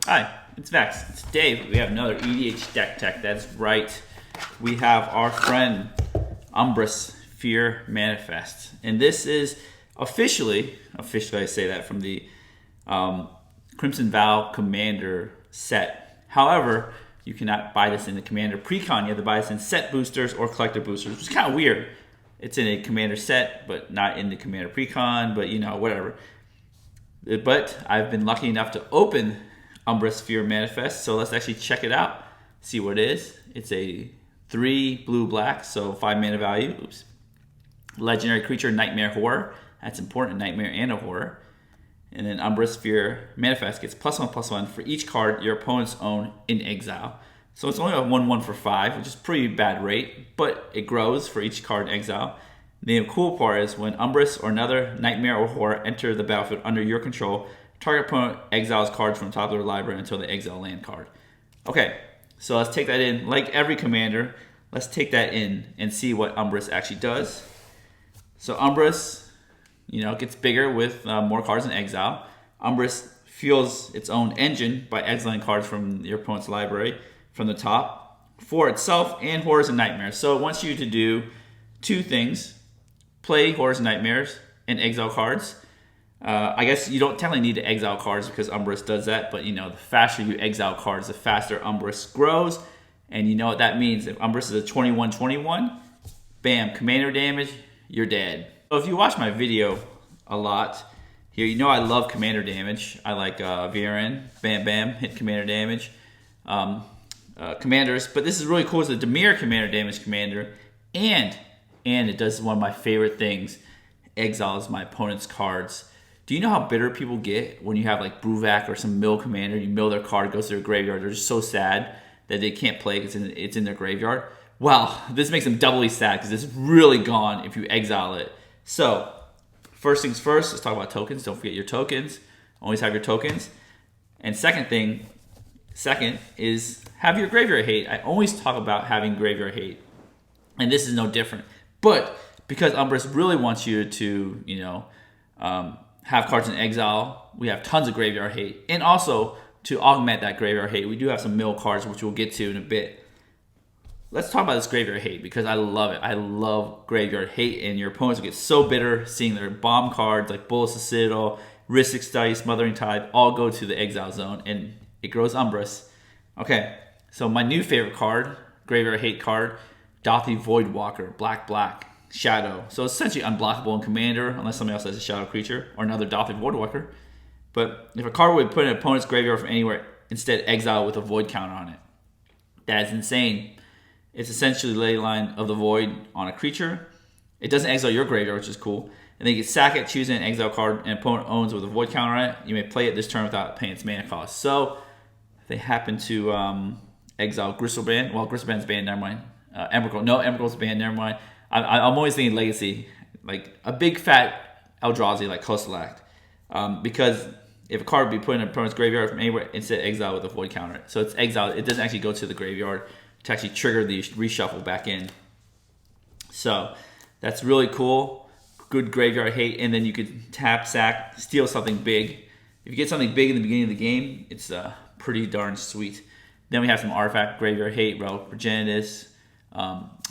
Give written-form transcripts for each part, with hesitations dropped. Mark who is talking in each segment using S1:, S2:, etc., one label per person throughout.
S1: Hi, it's Vex. Today we have another EDH deck tech. That's right. We have our friend Umbris Fear Manifest. And this is officially I say that from the Crimson Vow Commander set. However, you cannot buy this in the Commander Precon. You have to buy this in set boosters or collector boosters, which is kind of weird. It's in a Commander set, but not in the Commander Precon, but you know, whatever. But I've been lucky enough to open Umbris Fear Manifest, so let's actually check it out, see what it is. It's a 3 blue-black, so 5 mana value. Oops. Legendary creature, Nightmare Horror. That's important, Nightmare and a Horror. And then Umbris Fear Manifest gets +1/+1 for each card your opponents own in Exile. So it's only a 1/1 for 5, which is pretty bad rate, but it grows for each card in Exile. The cool part is when Umbris or another Nightmare or Horror enter the battlefield under your control, target opponent exiles cards from the top of their library until they exile land card. Okay, so let's take that in. Like every commander, let's take that in and see what Umbris actually does. So Umbris, gets bigger with more cards in exile. Umbris fuels its own engine by exiling cards from your opponent's library from the top for itself and Horrors and Nightmares. So it wants you to do 2 things. Play Horrors and Nightmares and exile cards. I guess you don't technically need to exile cards because Umbris does that, but the faster you exile cards, the faster Umbris grows. And you know what that means. If Umbris is a 21/21, bam, commander damage, you're dead. So if you watch my video a lot, here I love commander damage. I like VRN, bam bam, hit commander damage. Commanders, but this is really cool. It's a Dimir commander damage commander, and it does one of my favorite things, exiles my opponent's cards. Do you know how bitter people get when you have like Bruvac or some mill commander, you mill their card, goes to their graveyard, they're just so sad that they can't play because it's in their graveyard? Well, this makes them doubly sad because it's really gone if you exile it. So, first things first, let's talk about tokens. Don't forget your tokens. Always have your tokens. And second is have your graveyard hate. I always talk about having graveyard hate. And this is no different. But because Umbris really wants you to, have cards in exile, we have tons of graveyard hate. And also, to augment that graveyard hate, we do have some mill cards, which we'll get to in a bit. Let's talk about this graveyard hate because I love it. I love graveyard hate, and your opponents will get so bitter seeing their bomb cards like Bullets of Citadel, Rhystic's Dice, Smothering Tide all go to the exile zone, and it grows Umbris. Okay, so my new favorite card, graveyard hate card, Dauthi Voidwalker, black, Shadow. So it's essentially unblockable in Commander unless somebody else has a Shadow creature or another Dauthi Voidwalker. But if a card would put an opponent's graveyard from anywhere, instead exile with a void counter on it. That is insane. It's essentially Leyline of the Void on a creature. It doesn't exile your graveyard, which is cool. And then you can sack it, choose an exile card an opponent owns with a void counter on it. You may play it this turn without paying its mana cost. So if they happen to exile Gristlebrand, well, Gristlebrand's banned, never mind. Emrakul's banned, never mind. I'm always thinking Legacy, like a big fat Eldrazi like Kostelak. Because if a card would be put in an opponent's graveyard from anywhere, instead exile with a void counter. So it's exiled. It doesn't actually go to the graveyard to actually trigger the reshuffle back in. So that's really cool. Good graveyard hate. And then you could tap, sack, steal something big. If you get something big in the beginning of the game, it's pretty darn sweet. Then we have some artifact graveyard hate, Relic Progenitus,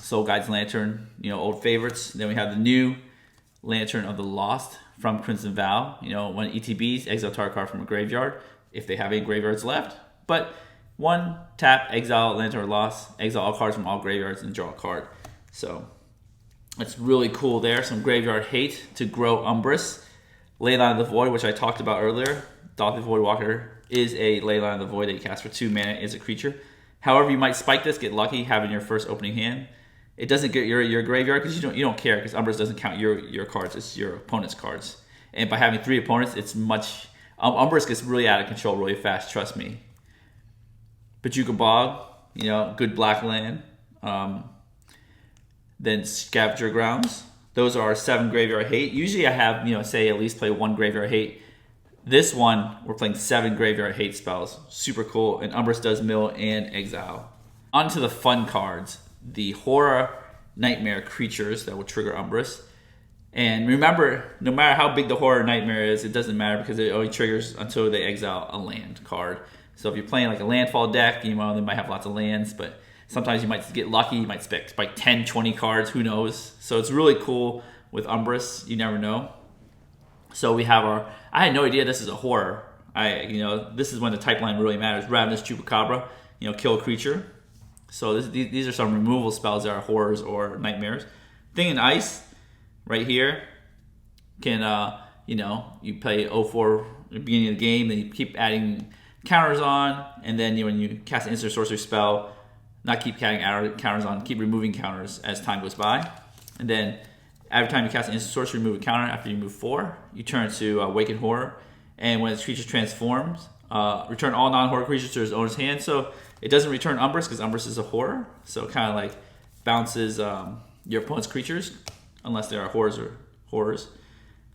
S1: Soul Guide's Lantern, old favorites. Then we have the new Lantern of the Lost from Crimson Vow. When ETBs, exile target card from a graveyard, if they have any graveyards left. But 1 tap, exile Lantern of the Lost, exile all cards from all graveyards and draw a card. So that's really cool there. Some graveyard hate to grow Umbris. Leyline of the Void, which I talked about earlier. Dauthi Voidwalker is a Leyline of the Void that you cast for 2 mana as a creature. However, you might spike this, get lucky, having your first opening hand. It doesn't get your graveyard because you don't care because Umbris doesn't count your cards. It's your opponent's cards. And by having 3 opponents, it's much... Umbris gets really out of control really fast, trust me. Bajuka Bog, good black land. Then Scavenger Grounds. Those are 7 graveyard hate. Usually I have, say at least play 1 graveyard hate. This one, we're playing 7 graveyard hate spells. Super cool. And Umbris does mill and exile. On to the fun cards. The Horror Nightmare creatures that will trigger Umbris. And remember, no matter how big the Horror Nightmare is, it doesn't matter because it only triggers until they exile a land card. So if you're playing like a landfall deck, you know, they might have lots of lands, but sometimes you might get lucky. You might spike 10, 20 cards, who knows? So it's really cool with Umbris. You never know. So we have I had no idea this is a horror. This is when the type line really matters. Ravenous Chupacabra, kill a creature. So these are some removal spells that are horrors or nightmares. Thing in Ice, right here, can, you play 0-4 at the beginning of the game, then you keep adding counters on, and then when you cast an instant sorcery spell, not keep adding counters on, keep removing counters as time goes by. And then every time you cast an instant sorcery, remove a counter. After you move 4, you turn to Awakened Horror. And when its creature transforms, return all non-horror creatures to its owner's hand. So it doesn't return Umbris because Umbris is a horror. So it kind of like bounces your opponent's creatures, unless they are horrors.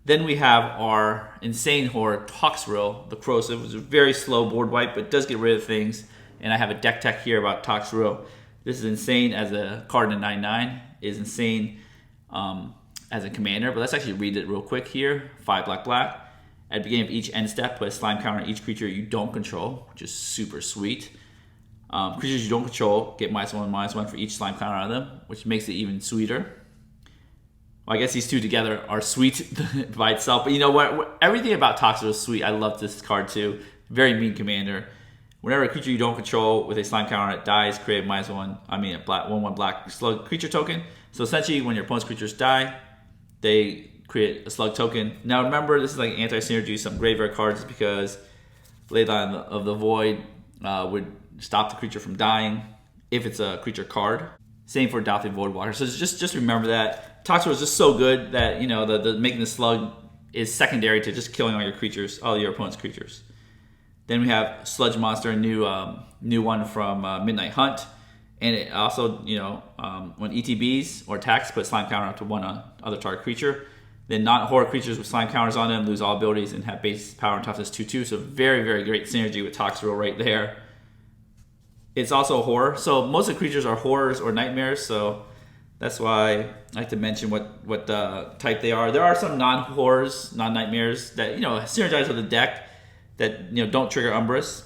S1: Then we have our insane horror, Toxrill, the Corrosive, which is a very slow board wipe, but does get rid of things. And I have a deck tech here about Toxrill. This is insane as a card in 9/9. Is insane as a commander, but let's actually read it real quick here. 5 black. At the beginning of each end step, put a slime counter on each creature you don't control, which is super sweet. Creatures you don't control get -1/-1 for each slime counter on them, which makes it even sweeter. Well, I guess these two together are sweet by itself, but you know what? Everything about Toxrill is sweet. I love this card too. Very mean commander. Whenever a creature you don't control with a slime counter that dies, create a -1/1 black slug creature token. So essentially, when your opponent's creatures die, they create a slug token. Now remember, this is like anti-synergy. Some graveyard cards because Leyline of the Void would stop the creature from dying if it's a creature card. Same for Dauthi Voidwalker. So just remember that. Toxrill is just so good that the making the slug is secondary to just killing all your opponent's creatures. Then we have Sludge Monster, a new one from Midnight Hunt. And it also, when ETBs or attacks, put slime counter up to 1 on other target creature. Then non-horror creatures with slime counters on them lose all abilities and have base power and toughness 2/2. So very, very great synergy with Toxrill right there. It's also a horror. So most of the creatures are horrors or nightmares. So that's why I like to mention what type they are. There are some non-horrors, non-nightmares that synergize with the deck that don't trigger Umbris,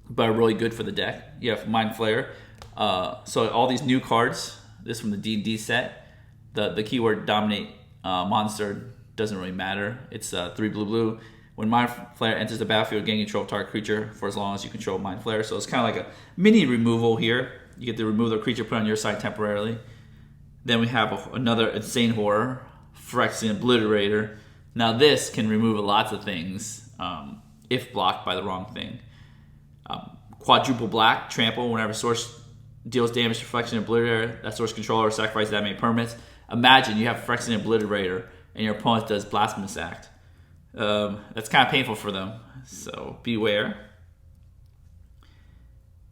S1: but are really good for the deck. You have Mind Flayer. So all these new cards, this from the D&D set, the keyword dominate monster doesn't really matter. It's 3 blue. When Mind Flayer enters the battlefield, gain control of target creature for as long as you control Mind Flayer. So it's kind of like a mini removal here. You get to remove the creature put on your side temporarily. Then we have another insane horror, Phyrexian Obliterator. Now this can remove lots of things if blocked by the wrong thing. Quadruple black, trample. Whenever source deals damage to Phyrexian Obliterator, that source controller sacrifices that many permanents. Imagine you have Phyrexian Obliterator and your opponent does Blasphemous Act. That's kind of painful for them, so beware.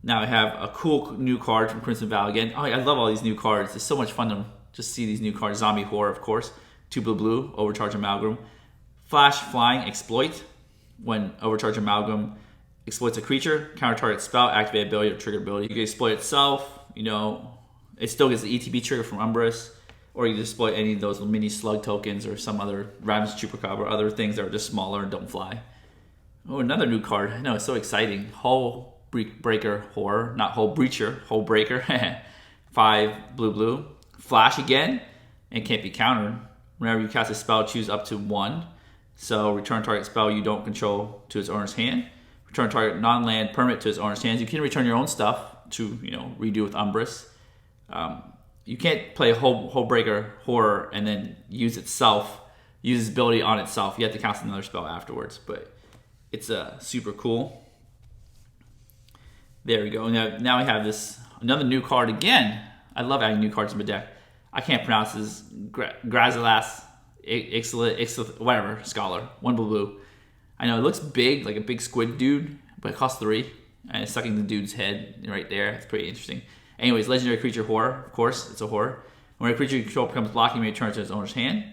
S1: Now I have a cool new card from Crimson Vow again. Oh, I love all these new cards. It's so much fun to just see these new cards. Zombie Horror, of course. 2 blue, Overcharge Amalgam. Flash Flying Exploit. When Overcharge Amalgam exploits a creature, counter target spell, activate ability, or trigger ability. You can exploit itself. It still gets the ETB trigger from Umbris. Or you can exploit any of those mini slug tokens or some other Ravenous Chupacabra, other things that are just smaller and don't fly. Oh, another new card. I know, it's so exciting. Hull Breaker Horror. Not Hull Breacher, Hull Breaker. 5 blue. Flash again, and can't be countered. Whenever you cast a spell, choose up to 1. So return target spell you don't control to its owner's hand. Return target non-land permanent to its owner's hands. You can return your own stuff to redo with Umbris. You can't play Hull Breaker Horror and then use its ability on itself. You have to cast another spell afterwards, but it's super cool. There we go. Now we have another new card again. I love adding new cards to my deck. I can't pronounce this. Grazilas, Exile, whatever, Scholar. 1 blue. I know it looks big, like a big squid dude, but it costs 3. And it's sucking the dude's head right there. It's pretty interesting. Anyways, legendary creature horror. Of course, it's a horror. When a creature you control becomes blocking, you may return to its owner's hand.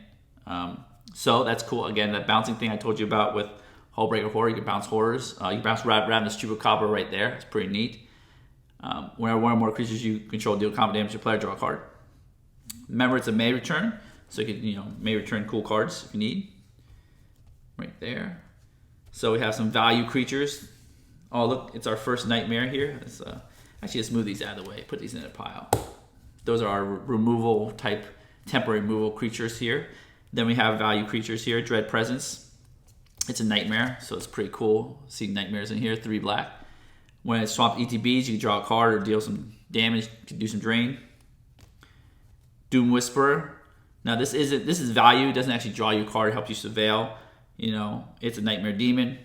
S1: So that's cool. Again, that bouncing thing I told you about with Hull Breaker Horror. You can bounce horrors. You can bounce Ravenous Chupacabra right there. It's pretty neat. Whenever one or more creatures you control deal combat damage to your player, draw a card. Remember, it's a May return, so you can May return cool cards if you need. Right there. So we have some value creatures. Oh, look, it's our first nightmare here. Actually, let's move these out of the way. Put these in a pile. Those are our removal type, temporary removal creatures here. Then we have value creatures here. Dread Presence. It's a nightmare, so it's pretty cool seeing nightmares in here. 3 black. When it's swamp ETBs, you can draw a card or deal some damage. You can do some drain. Doom Whisperer. Now this is value. It doesn't actually draw you a card. It helps you surveil. You know, it's a nightmare demon.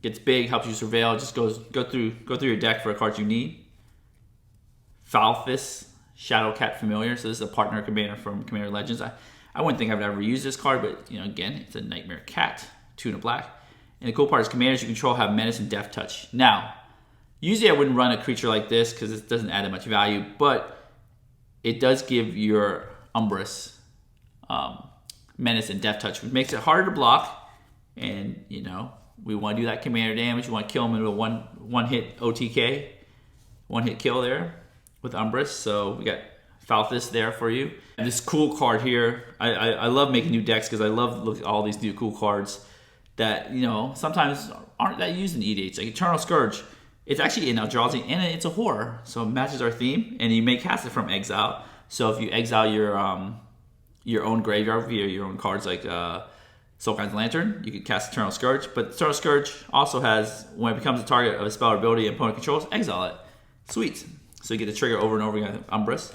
S1: Gets big, helps you surveil. Just go through your deck for a card you need. Foul Fist, Shadowcat Familiar. So this is a partner commander from Commander Legends. I wouldn't think I would ever use this card, but you know, again, it's a nightmare cat. 2 and a black. And the cool part is commanders you control have menace and death touch. Now, usually I wouldn't run a creature like this because it doesn't add that much value, but it does give your Umbris menace and death touch, which makes it harder to block. And you know, we want to do that commander damage. We want to kill him in a one hit OTK, 1-hit kill there with Umbris. So we got Foul Fist there for you. And this cool card here, I love making new decks because I love looking at all these new cool cards that, you know, sometimes aren't that used in EDH. Like Eternal Scourge, it's actually an Eldrazi and it's a horror, so it matches our theme. And you may cast it from Exile. So if you exile your own graveyard via your own cards like Soulkind's Lantern, you can cast Eternal Scourge. But Eternal Scourge also has, when it becomes a target of a spell or ability and opponent controls, exile it. Sweet. So you get to trigger over and over again with Umbris.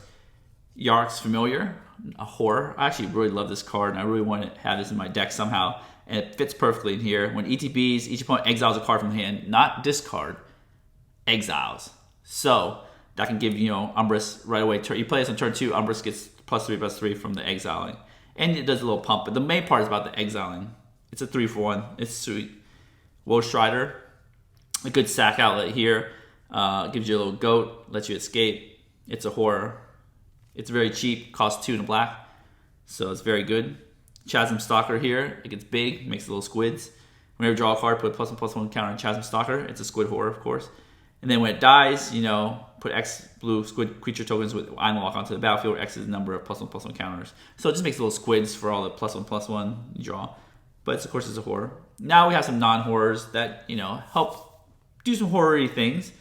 S1: Yark's Familiar, a horror. I actually really love this card, and I really want to have this in my deck somehow. And it fits perfectly in here. When ETBs, each opponent exiles a card from the hand, not discard, exiles. So that can give, you know, Umbris right away. You play this on turn 2, Umbris gets +3/+3 from the exiling. And it does a little pump, but the main part is about the exiling. It's a 3-for-1. It's sweet. Woe Strider, a good sack outlet here. Gives you a little goat, lets you escape. It's a horror. It's very cheap, costs 2 and a black, so it's very good. Chasm Stalker here, it gets big, makes little squids. Whenever you draw a card, put +1/+1 counter on Chasm Stalker. It's a squid horror, of course. And then when it dies, you know, put X blue squid creature tokens with Island Walk onto the battlefield. X is the number of +1/+1 counters. So it just makes little squids for all the +1/+1 you draw. But of course, it's a horror. Now we have some non-horrors that, you know, help do some horror-y things.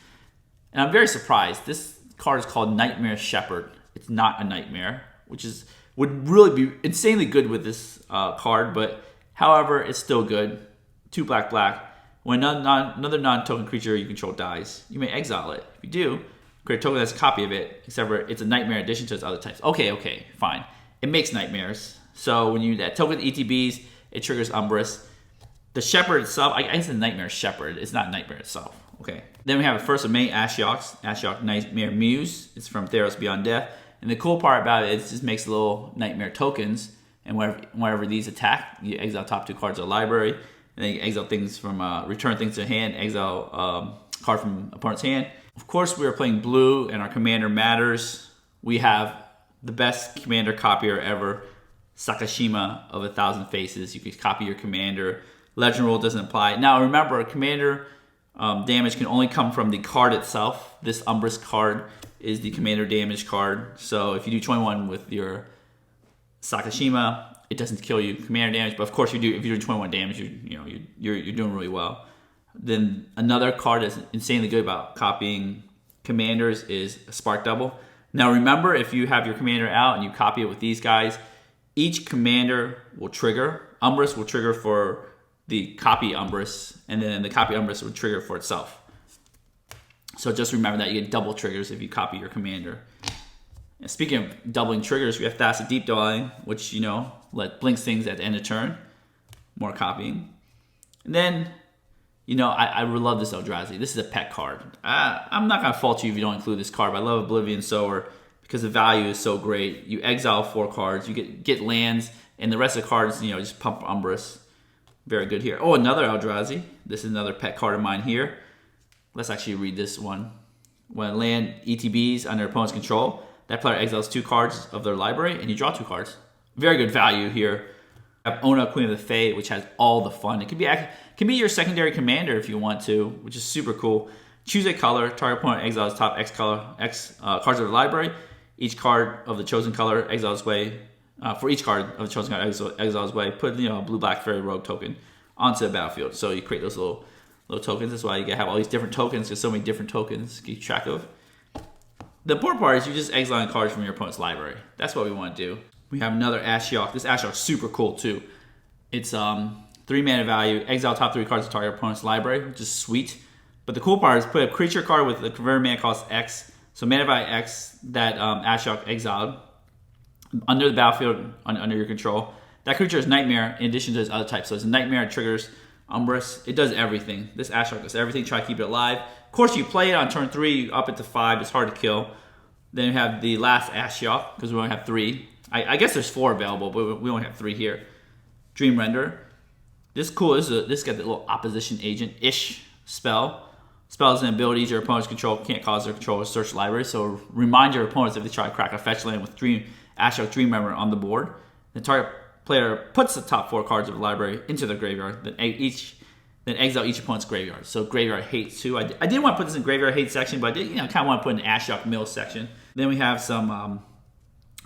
S1: And I'm very surprised. This card is called Nightmare Shepherd. It's not a nightmare, which would really be insanely good with this card. But however, it's still good. 2 black. When another non-token creature you control dies, you may exile it. If you do, create a token that's a copy of it, except for it's a nightmare addition to its other types. Okay, fine. It makes nightmares. So when you that token ETBs, it triggers Umbris. The Shepherd itself, I guess it's a Nightmare Shepherd. It's not Nightmare itself. Okay. Then we have first of May Ashiok Nightmare Muse. It's from Theros Beyond Death. And the cool part about it just makes little nightmare tokens. And whenever these attack, you exile top 2 cards of the library. And then you exile things from, return things to hand, exile card from opponent's hand. Of course, we are playing blue, and our commander matters. We have the best commander copier ever, Sakashima of 1,000 Faces. You can copy your commander. Legend rule doesn't apply. Now, remember, commander damage can only come from the card itself. This Umbris card is the commander damage card. So if you do 21 with your Sakashima, it doesn't kill you commander damage. But of course, if you're doing 21 damage, you're doing really well. Then another card that's insanely good about copying commanders is a Spark Double. Now remember, if you have your commander out and you copy it with these guys, each commander will trigger. Umbris will trigger for the copy Umbris, and then the copy Umbris will trigger for itself. So just remember that you get double triggers if you copy your commander. And speaking of doubling triggers, we have Thassa Deep Dwelling, which, you know, blinks things at the end of turn. More copying. And then, you know, I really love this Eldrazi. This is a pet card. I'm not going to fault you if you don't include this card, but I love Oblivion Sower because the value is so great. You exile 4 cards, you get lands, and the rest of the cards, you know, just pump Umbris. Very good here. Oh, another Eldrazi. This is another pet card of mine here. Let's actually read this one. When land ETBs under opponent's control, that player exiles 2 cards of their library, and you draw 2 cards. Very good value here. I have Ona, Queen of the Fae, which has all the fun. It can be your secondary commander if you want to, which is super cool. Choose a color. Target opponent exiles top X cards of the library. Each card of the chosen color exiles way. For each card of the chosen card exiles way, put, you know, a blue-black fairy rogue token onto the battlefield. So you create those little little tokens. That's why you gotta have all these different tokens, because so many different tokens to keep track of. The important part is you just exiling cards from your opponent's library. That's what we want to do. We have another Ashiok. This Ashiok's super cool too. It's 3 mana value, exile top 3 cards to target your opponent's library, which is sweet. But the cool part is put a creature card with a converted mana cost X, so mana value X, that Ashiok exiled, under the battlefield, under your control. That creature is Nightmare in addition to its other types. So it's a Nightmare, it triggers Umbris. It does everything. This Ashiok does everything. Try to keep it alive. Of course, you play it on turn 3, you up it to 5. It's hard to kill. Then you have the last Ashiok, because we only have 3. I guess there's 4 available, but we only have 3 here. Dream Render. This is cool. This got the little opposition agent-ish spell. Spells and abilities your opponent's control can't cause their controller to search library. So remind your opponents if they try to crack a fetch land with Ashiok Dream Render on the board. The target player puts the top 4 cards of the library into their graveyard. Then exile each opponent's graveyard. So graveyard hate too. I didn't want to put this in graveyard hate section, but I did, kind of want to put in Ashiok mill section. Then we have some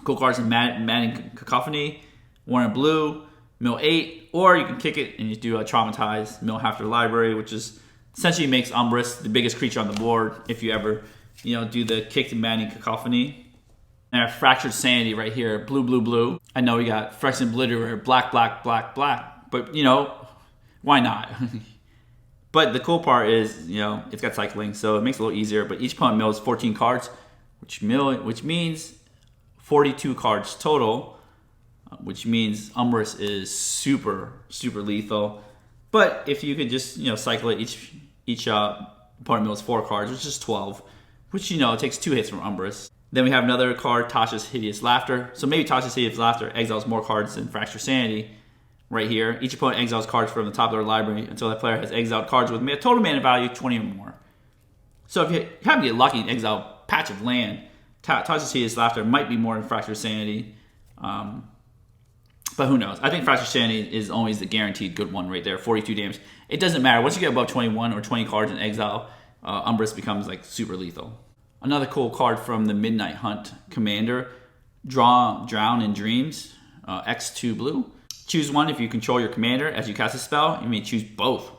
S1: cool cards in Madden Cacophony, 1 in blue, mill 8, or you can kick it and you do a Traumatize, mill half their library, which is essentially makes Umbris the biggest creature on the board if you ever, do the kicked Madden Cacophony. And our Fractured Sanity right here, blue, blue, blue. I know we got Fresh and Obliterator, black, black, black, black, but why not? But the cool part is, it's got cycling, so it makes it a little easier. But each opponent mills 14 cards, which means 42 cards total, which means Umbris is super, super lethal. But if you could just, cycle it, each opponent mills 4 cards, which is 12, which, it takes 2 hits from Umbris. Then we have another card, Tasha's Hideous Laughter. So maybe Tasha's Hideous Laughter exiles more cards than Fractured Sanity right here. Each opponent exiles cards from the top of their library until that player has exiled cards with total mana value 20 or more. So if you happen to get lucky and exile a patch of land, Tasha's Hideous Laughter might be more than Fractured Sanity. But who knows? I think Fractured Sanity is always the guaranteed good one right there, 42 damage. It doesn't matter. Once you get above 21 or 20 cards in exile, Umbris becomes like super lethal. Another cool card from the Midnight Hunt Commander, Drown in Dreams, X2 blue. Choose one if you control your commander. As you cast a spell, you may choose both.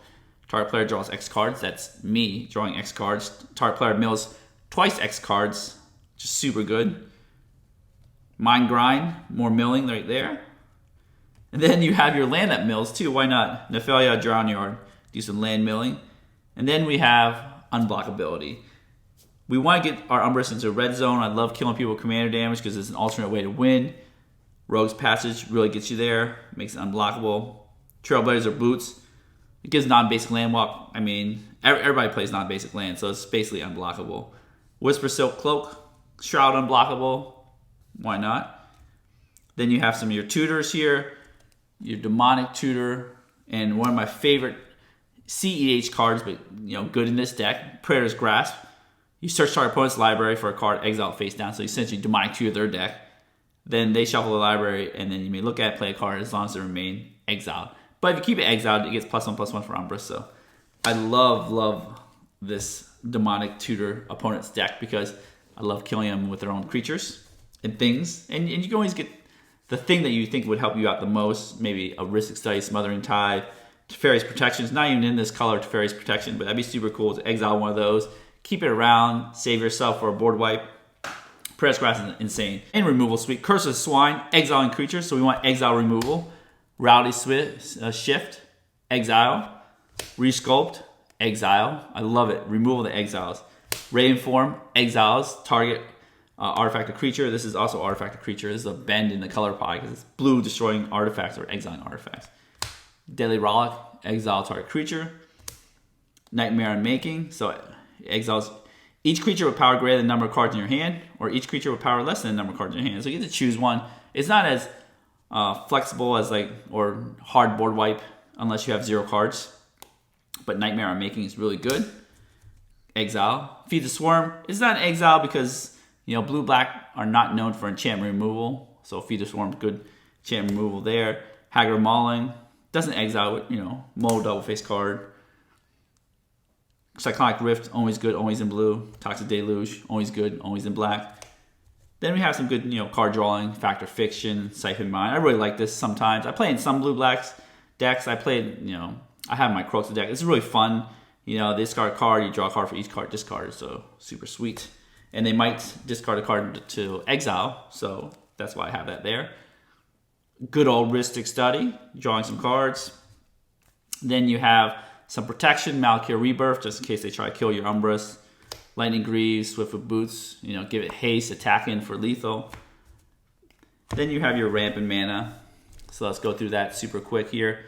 S1: Target player draws X cards. That's me drawing X cards. Target player mills twice X cards, which is super good. Mind Grind, more milling right there. And then you have your land that mills too. Why not? Nephalia, Drown Yard, do some land milling. And then we have Unblockability. We want to get our Umbris into red zone. I love killing people with commander damage because it's an alternate way to win. Rogue's Passage really gets you there. Makes it unblockable. Trailblazer Boots. It gives non-basic land walk. I mean, everybody plays non-basic land, so it's basically unblockable. Whisper Silk Cloak. Shroud unblockable. Why not? Then you have some of your tutors here. Your Demonic Tutor. And one of my favorite CEDH cards, but good in this deck, Praetor's Grasp. You search our opponent's library for a card, exile face down, so you essentially Demonic Tutor their deck. Then they shuffle the library, and then you may look at it, play a card as long as they remain exiled. But if you keep it exiled, it gets +1/+1 for Umbris. So I love this Demonic Tutor opponent's deck because I love killing them with their own creatures and things. And you can always get the thing that you think would help you out the most, maybe a Rhystic Study, Smothering Tide, Teferi's Protection. It's not even in this color, Teferi's Protection, but that'd be super cool to exile one of those. Keep it around, save yourself for a board wipe. Praetor's Grasp is insane. And removal suite, Curse of Swine, exiling creatures, so we want exile removal. Rowdy Shift, exile. Resculpt, exile. I love it. Removal the exiles. Raven Form, exiles. Target artifact or creature. This is also artifact or creature. This is a bend in the color pie because it's blue, destroying artifacts or exiling artifacts. Deadly Rollick, exile target creature. Nightmare Unmaking, so exiles each creature with power greater than the number of cards in your hand, or each creature with power less than the number of cards in your hand. So you get to choose one. It's not as flexible as or hard board wipe unless you have 0 cards. But Nightmare Unmaking is really good. Exile. Feed the Swarm. It's not an exile because blue-black are not known for enchantment removal. So Feed the Swarm, good enchantment removal there. Haggard Mauling. Doesn't exile with, Mold double face card. Cyclonic Rift, always good, always in blue. Toxic Deluge, always good, always in black. Then we have some good, card drawing, Fact or Fiction, Siphon Mine. I really like this sometimes. I play in some blue-blacks decks. I played, I have my Croxa deck. It's really fun. You know, they discard a card, you draw a card for each card discarded, so super sweet. And they might discard a card to exile, so that's why I have that there. Good old Ristic Study, drawing some cards. Then you have some protection, Malakir Rebirth, just in case they try to kill your Umbris. Lightning Greaves, Swiftfoot Boots, you know, give it haste, attack in for lethal. Then you have your Rampant Mana. So let's go through that super quick here.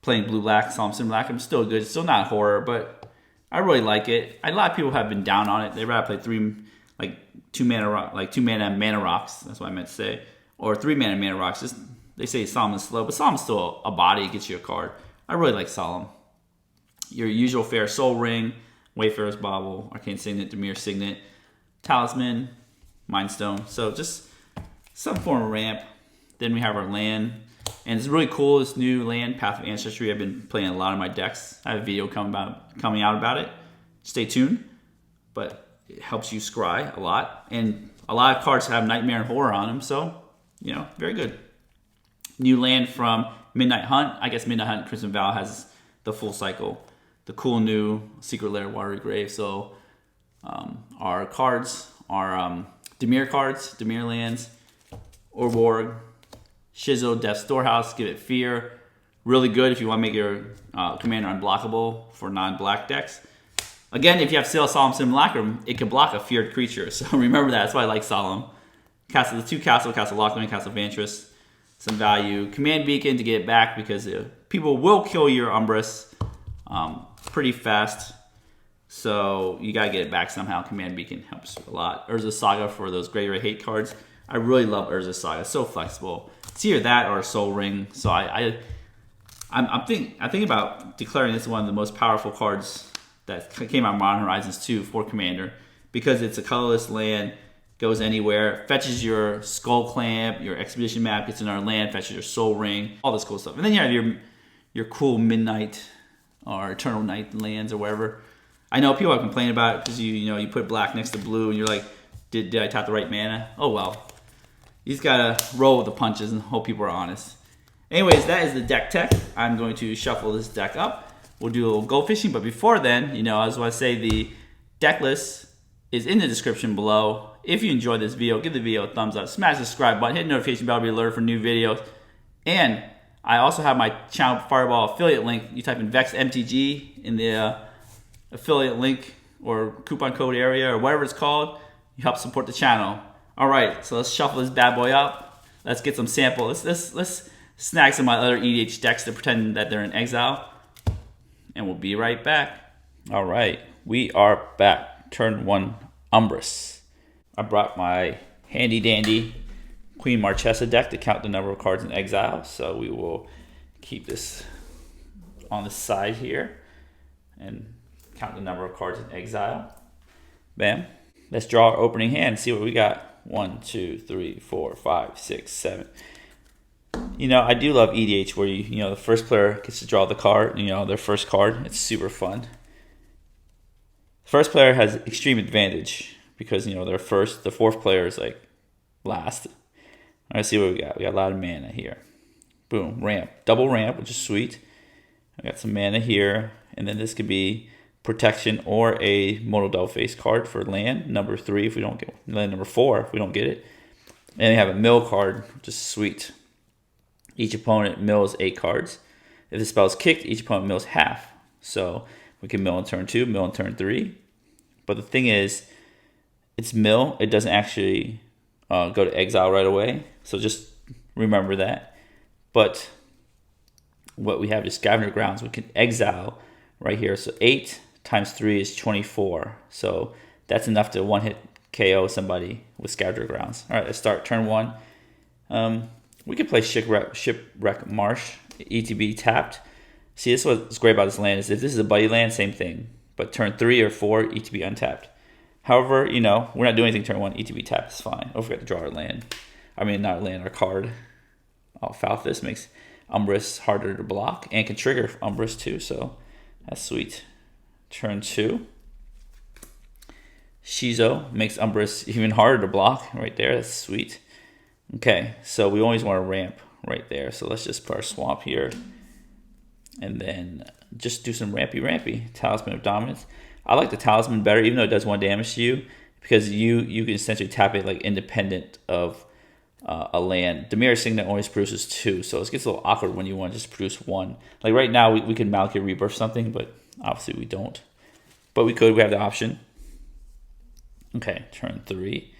S1: Playing blue-black, Solemn Simulacrum, still good. Still not horror, but I really like it. A lot of people have been down on it. They'd rather play two mana mana rocks. That's what I meant to say, or 3 mana mana rocks. Just they say Solemn is slow, but Solemn's still a body. It gets you a card. I really like Solemn. Your usual fare: Soul Ring, Wayfarer's Bauble, Arcane Signet, Dimir Signet, Talisman, Mind Stone. So just some form of ramp. Then we have our land. And it's really cool, this new land, Path of Ancestry. I've been playing a lot of my decks. I have a video coming out about it. Stay tuned. But it helps you scry a lot. And a lot of cards have Nightmare and Horror on them. So, you know, very good. New land from Midnight Hunt. I guess Midnight Hunt Crimson Vow has the full cycle. The cool new Secret Lair Watery Grave. So our cards are Dimir cards, Dimir lands, Orborg, Shizo, Death Storehouse, give it Fear. Really good if you want to make your commander unblockable for non-black decks. Again, if you have Solemn Simulacrum, it can block a feared creature. So remember that. That's why I like Solemn. The 2 Castle Lockland, Castle Vantress. Some value. Command Beacon to get it back because people will kill your Umbris pretty fast. So you got to get it back somehow. Command Beacon helps a lot. Urza Saga for those Graveyard Hate cards. I really love Urza Saga. It's so flexible. It's either that or Soul Ring. So I'm thinking about declaring this one of the most powerful cards that came out of Modern Horizons 2 for Commander, because it's a colorless land, goes anywhere, fetches your Skull Clamp, your Expedition Map, gets in our land, fetches your Soul Ring, all this cool stuff. And then you have your cool Midnight or Eternal Night lands or whatever. I know people are complaining about it because you put black next to blue and you're like, did I tap the right mana? Oh well. You just gotta roll with the punches and hope people are honest. Anyways, that is the deck tech. I'm going to shuffle this deck up. We'll do a little go fishing, but before then, I just want to say the deck list is in the description below. If you enjoyed this video, give the video a thumbs up, smash the subscribe button, hit the notification bell to be alerted for new videos. And I also have my channel Fireball affiliate link. You type in Vex MTG in the affiliate link or coupon code area or whatever it's called. You help support the channel. All right, so let's shuffle this bad boy up. Let's get some sample. Let's snag some of my other EDH decks to pretend that they're in Exile. And we'll be right back. All right, we are back. Turn 1, Umbris. I brought my handy dandy Queen Marchesa deck to count the number of cards in Exile. So we will keep this on the side here and count the number of cards in Exile. Bam. Let's draw our opening hand and see what we got. 1, 2, 3, 4, 5, 6, 7. I do love EDH where the first player gets to draw the card, their first card. It's super fun. First player has extreme advantage because they're first. The fourth player is like last. All right, see what we got. We got a lot of mana here. Boom, ramp, double ramp, which is sweet. I got some mana here, and then this could be protection or a Mono Double Face card for land number 3 if we don't get land number 4 if we don't get it. And we have a mill card, which is sweet. Each opponent mills 8 cards. If the spell is kicked, each opponent mills half. So we can mill in turn 2, mill in turn 3. But the thing is, it's mill. It doesn't actually go to exile right away. So just remember that. But what we have is Scavenger Grounds. We can exile right here. So 8 times 3 is 24. So that's enough to one-hit KO somebody with Scavenger Grounds. All right, let's start turn 1. We can play Shipwreck Marsh, ETB tapped. See, this is what's great about this land is if this is a buddy land, same thing. But turn 3 or 4, ETB untapped. However, we're not doing anything turn 1, ETB tapped is fine. Don't forget to draw our land. I mean, not our land, our card. Falthus makes Umbris harder to block and can trigger Umbris too, so that's sweet. Turn 2. Shizo makes Umbris even harder to block right there. That's sweet. Okay, so we always want to ramp right there. So let's just put our swamp here. And then just do some rampy. Talisman of Dominance. I like the Talisman better, even though it does 1 damage to you, because you can essentially tap it like independent of a land. Dimir Signet always produces 2, so it gets a little awkward when you want to just produce 1. Like right now, we can Malekith Rebirth something, but obviously we don't. But we could. We have the option. Okay, turn 3.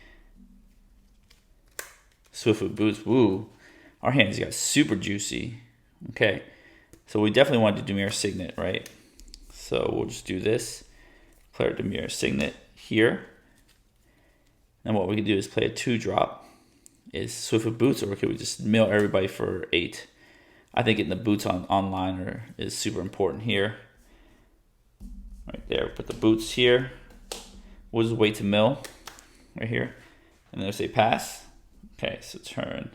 S1: Swiftfoot Boots. Woo. Our hands got super juicy. Okay. So we definitely want to do Dimir Signet, right? So we'll just do this. Play our Dimir Signet here. And what we can do is play a 2-drop. Is Swiftfoot Boots, or could we just mill everybody for 8? I think getting the boots online is super important here. Right there. Put the boots here. We'll just wait to mill right here. And then we'll say pass. Okay, so turn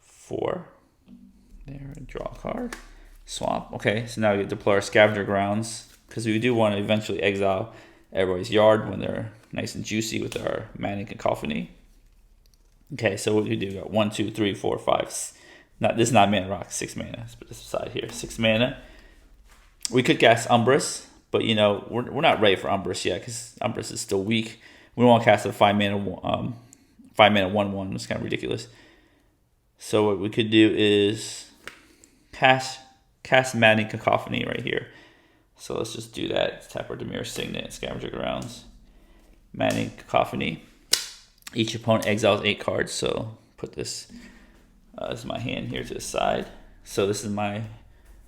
S1: 4. There, draw a card. Swamp. Okay, so now we get to deploy our Scavenger Grounds, because we do want to eventually exile everybody's yard when they're nice and juicy with our Mana Cacophony. Okay, so what do we do? We got 1, 2, 3, 4, 5. This is not Mana Rock, 6 mana. Let's put this aside here. 6 mana. We could cast Umbris, but you know we're not ready for Umbris yet, because Umbris is still weak. We don't want to cast a 5 mana 1/1. It's kind of ridiculous. So what we could do is cast Mana Cacophony right here. So let's just do that. Let's tap our Dimir Signet and Scavenger Grounds. Mana Cacophony. Each opponent exiles 8 cards. So put this as my hand here to the side. So this is my,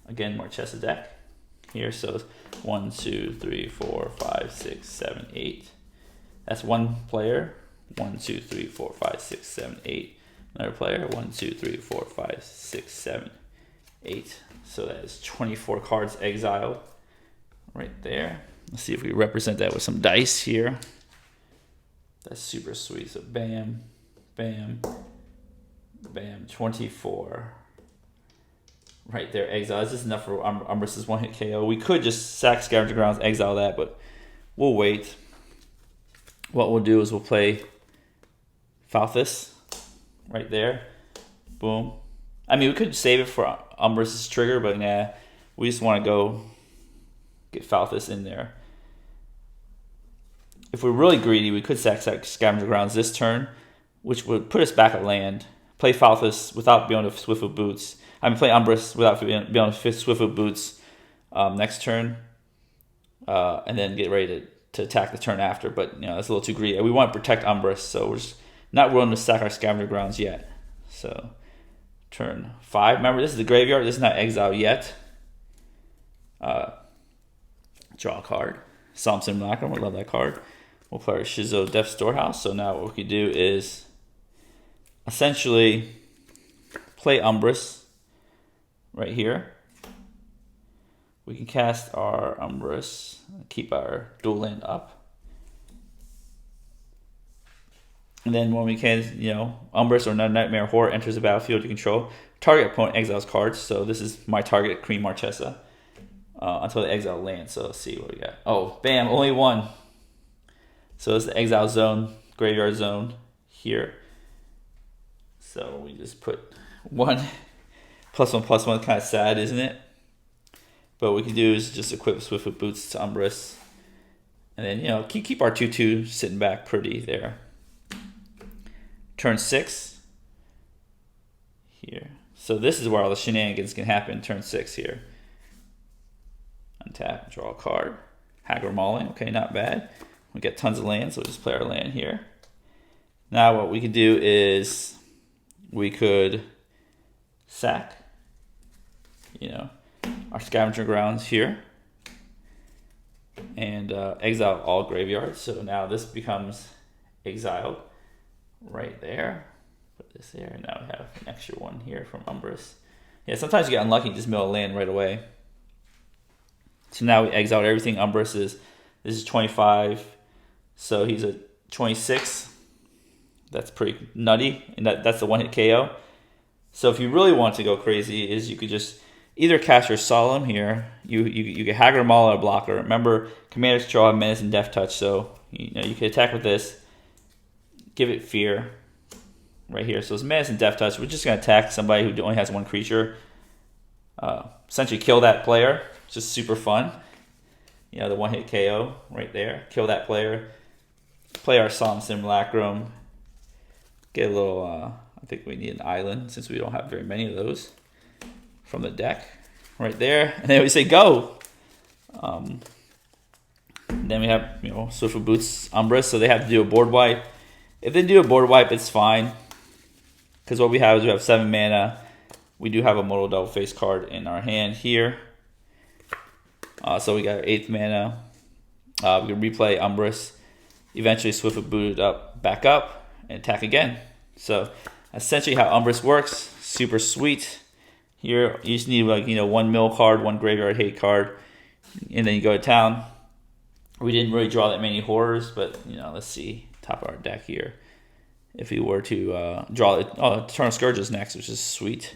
S1: again, Marchesa deck here. So 1, 2, 3, 4, 5, 6, 7, 8. That's one player. 1, 2, 3, 4, 5, 6, 7, 8. Another player. 1, 2, 3, 4, 5, 6, 7, 8. So that is 24 cards exiled right there. Let's see if we represent that with some dice here. That's super sweet. So bam, bam, bam. 24 right there. Exile. Is this enough for Umbris' 1-hit KO? We could just sack Scavenger Grounds, exile that, but we'll wait. What we'll do is we'll play Falthus right there. Boom. I mean, we could save it for Umbris' trigger, but nah, we just want to go get Falthus in there. If we're really greedy, we could sack Scavenger Grounds this turn, which would put us back at land. Play Falthus without being able to Swiftfoot Boots. I mean, play Umbris without being able to Swiftfoot Boots next turn, and then get ready to attack the turn after. But you know, that's a little too greedy. We want to protect Umbris, so we're just not willing to sack our Scavenger Grounds yet. So turn 5. Remember, this is the graveyard. This is not exile yet. Draw a card. Samson Blackburn. We love that card. We'll play our Shizo Death Storehouse. So now what we can do is essentially play Umbris right here. We can cast our Umbris, keep our dual land up. And then when we can, you know, Umbris or Nightmare Horror enters the battlefield you control, target opponent exiles cards. So this is my target, Cream Marchesa, until they exile land. So let's see what we got. Oh, bam, only 1. So it's the exile zone, graveyard zone here. So we just put 1 +1/+1, kind of sad, isn't it? But what we can do is just equip Swiftfoot Boots to Umbris. And then, you know, keep our 2/2 sitting back pretty there. Turn 6 here. So this is where all the shenanigans can happen, turn 6 here. Untap, draw a card. Haggard Mauling, okay, not bad. We get tons of land, so we'll just play our land here. Now what we could do is we could sack, you know, our Scavenger Grounds here and exile all graveyards. So now this becomes exiled right there. Put this there, and now we have an extra one here from Umbris. Yeah, sometimes you get unlucky, just mill a land right away. So now we exiled everything. Umbris is, this is 25, so he's a 26. That's pretty nutty, and that's the 1-hit KO. So if you really want to go crazy, is you could just either cast your Solemn here. You get Haggard Maul or a blocker. Remember, commanders draw Menace and Death Touch, so you know you can attack with this. Give it Fear right here. So it's Menace and Death Touch. We're just gonna attack somebody who only has 1 creature. Essentially kill that player. just super fun. You know, the one-hit KO right there. Kill that player. Play our Solemn Simulacrum. Get a little, I think we need an island since we don't have very many of those from the deck. Right there. And then we say go. Then we have, you know, Swiftfoot Boots, Umbris, so they have to do a board wipe. If they do a board wipe, it's fine. Because what we have is we have 7 mana. We do have a Modal Double Face card in our hand here. So we got our 8th mana. We can replay Umbris. Eventually Swiftfoot Boot it up, back up, and attack again. So essentially how Umbris works, super sweet. Here you just need, like, you know, 1 mill card, 1 graveyard hate card, and then you go to town. We didn't really draw that many horrors, but, you know, let's see, top of our deck here. If we were to draw it, Eternal Scourge is next, which is sweet.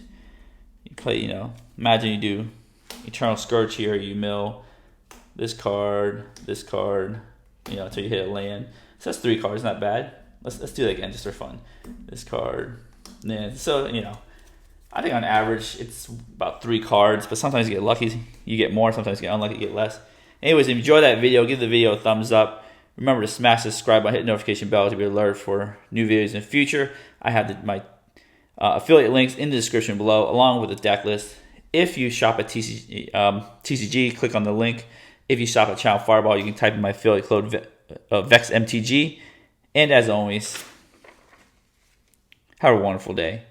S1: You play, you know, imagine you do Eternal Scourge here, you mill this card, you know, until you hit a land. So that's 3 cards, not bad. Let's do that again just for fun. This card, and then, so, you know, I think on average it's about 3 cards, but sometimes you get lucky, you get more, sometimes you get unlucky, you get less. Anyways, if you enjoyed that video, give the video a thumbs up. Remember to smash the subscribe button, hit the notification bell to be alerted for new videos in the future. I have my affiliate links in the description below, along with the deck list. If you shop at TCG, click on the link. If you shop at Channel Fireball, you can type in my affiliate code VEXMTG. And as always, have a wonderful day.